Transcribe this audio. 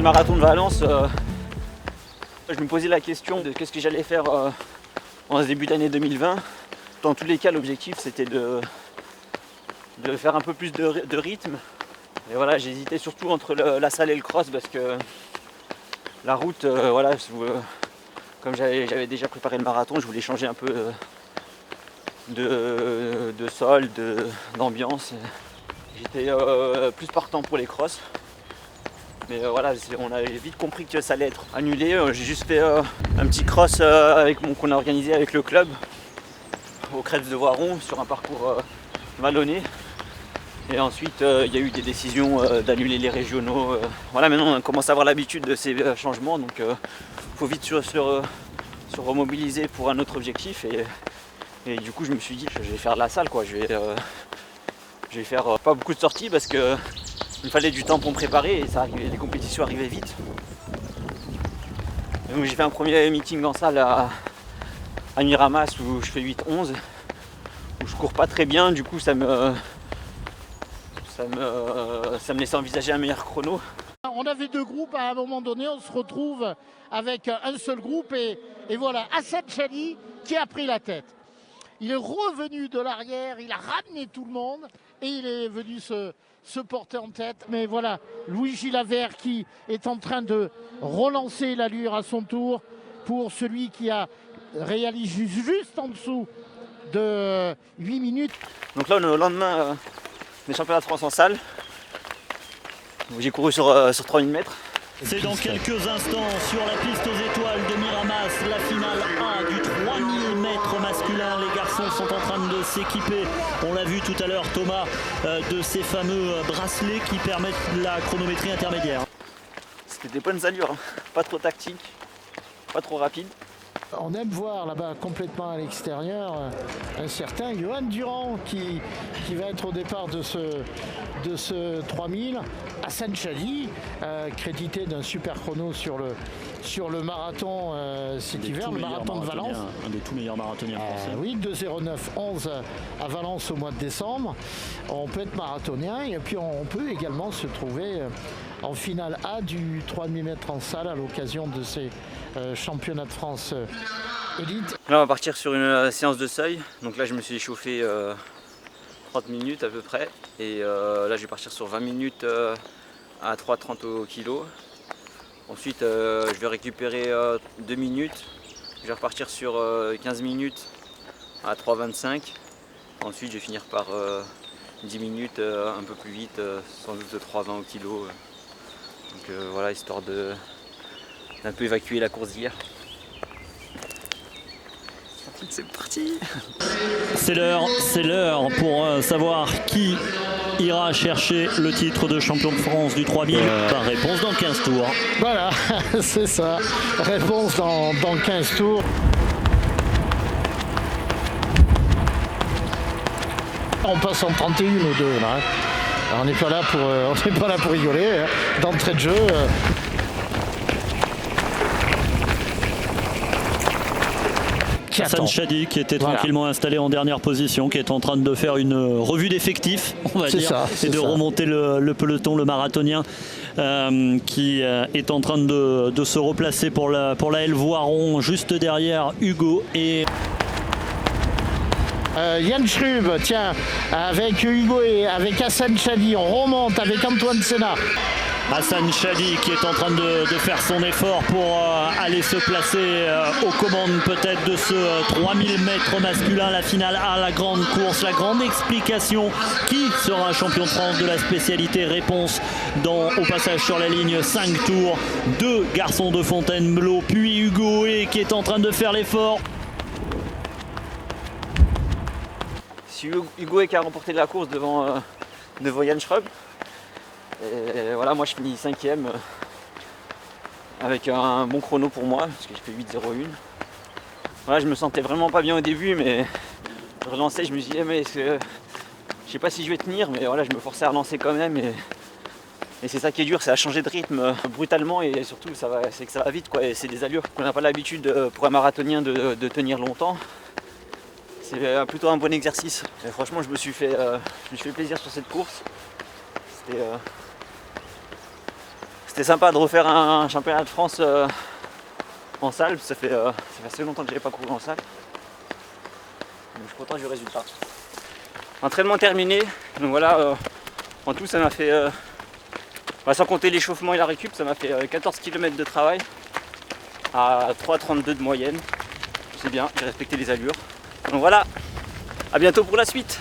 le marathon de Valence, je me posais la question de qu'est-ce que j'allais faire en ce début d'année 2020. Dans tous les cas, l'objectif c'était de faire un peu plus de rythme. Et voilà, j'hésitais surtout entre la salle et le cross parce que la route, comme j'avais déjà préparé le marathon, je voulais changer un peu de sol, d'ambiance. J'étais plus partant pour les crosses. Mais voilà, on avait vite compris que ça allait être annulé. J'ai juste fait un petit cross qu'on a organisé avec le club aux Crêtes de Voiron sur un parcours vallonné. Et ensuite, il y a eu des décisions d'annuler les régionaux. Voilà, maintenant on commence à avoir l'habitude de ces changements, donc il faut vite se remobiliser pour un autre objectif. Et du coup, je me suis dit que je vais faire de la salle, quoi. Je vais faire pas beaucoup de sorties parce que il me fallait du temps pour me préparer et les compétitions arrivaient vite. Et donc j'ai fait un premier meeting en salle à Miramas où je fais 8-11, où je cours pas très bien, du coup ça me laissait envisager un meilleur chrono. On avait deux groupes, à un moment donné on se retrouve avec un seul groupe et voilà, Hassan Chali qui a pris la tête. Il est revenu de l'arrière, il a ramené tout le monde et il est venu se porter en tête. Mais voilà, Louis Gilavert qui est en train de relancer l'allure à son tour pour celui qui a réalisé juste en dessous de 8 minutes. Donc là on est au lendemain des championnats de France en salle. J'ai couru sur 3000 mètres. C'est dans quelques instants sur la piste aux étoiles de Miramas, la finale A du 3000 mètres masculin. Les garçons sont en train de s'équiper, on l'a vu tout à l'heure Thomas, de ces fameux bracelets qui permettent la chronométrie intermédiaire. C'était des bonnes allures, hein. Pas trop tactique, pas trop rapide. On aime voir là-bas complètement à l'extérieur un certain Johan Durand qui va être au départ de ce 3000. Hassan Chali, crédité d'un super chrono sur le marathon cet hiver, le marathon de Valence. Un des tout meilleurs marathoniens français. Oui, 2:09:11 à Valence au mois de décembre. On peut être marathonien et puis on peut également se trouver en finale A du 3000 mètres en salle à l'occasion de ces championnats de France élite. Là on va partir sur une séance de seuil. Donc là je me suis échauffé 30 minutes à peu près. Et là je vais partir sur 20 minutes à 3,30 au kilo. Ensuite je vais récupérer 2 minutes. Je vais repartir sur 15 minutes à 3,25. Ensuite je vais finir par 10 minutes un peu plus vite, sans doute 3,20 au kilo. Donc voilà, histoire d'un peu évacuer la course d'hier. C'est parti. C'est l'heure pour savoir qui ira chercher le titre de champion de France du 3000 par réponse dans 15 tours. Voilà, c'est ça. Réponse dans 15 tours. On passe en 31 ou 2 là. On n'est pas là pour rigoler. Hein. D'entrée de jeu. Hassan Chali qui était tranquillement installé en dernière position, qui est en train de faire une revue d'effectifs, on va dire, et de remonter le peloton, le marathonien qui est en train de se replacer pour la L Voiron, juste derrière Hugo et Yann Schrub, tiens, avec Hugo et avec Hassan Chali, on remonte avec Antoine Senna. Hassan Chali qui est en train de faire son effort pour aller se placer aux commandes peut-être de ce 3000 mètres masculin, la finale A, la grande course, la grande explication. Qui sera champion de France de la spécialité? Réponse au passage sur la ligne, 5 tours. 2 garçons de Fontainebleau, puis Hugo et qui est en train de faire l'effort. C'est Hugo qui a remporté la course devant Yann Schrub. Et voilà, moi je finis 5ème avec un bon chrono pour moi, parce que j'ai fait 8,01. Voilà, je me sentais vraiment pas bien au début, mais je relançais, je me disais mais est-ce que je sais pas si je vais tenir, mais voilà, je me forçais à relancer quand même. Et c'est ça qui est dur, c'est à changer de rythme brutalement et surtout c'est que ça va vite, quoi. Et c'est des allures qu'on n'a pas l'habitude pour un marathonien de tenir longtemps. C'est plutôt un bon exercice. Et franchement, je me suis fait plaisir sur cette course. C'était sympa de refaire un championnat de France en salle. Ça fait assez longtemps que je n'avais pas couru en salle. Donc, je suis content du résultat. Entraînement terminé. Donc voilà, en tout ça m'a fait, sans compter l'échauffement et la récup, ça m'a fait 14 km de travail à 3,32 de moyenne. C'est bien, j'ai respecté les allures. Donc voilà, à bientôt pour la suite.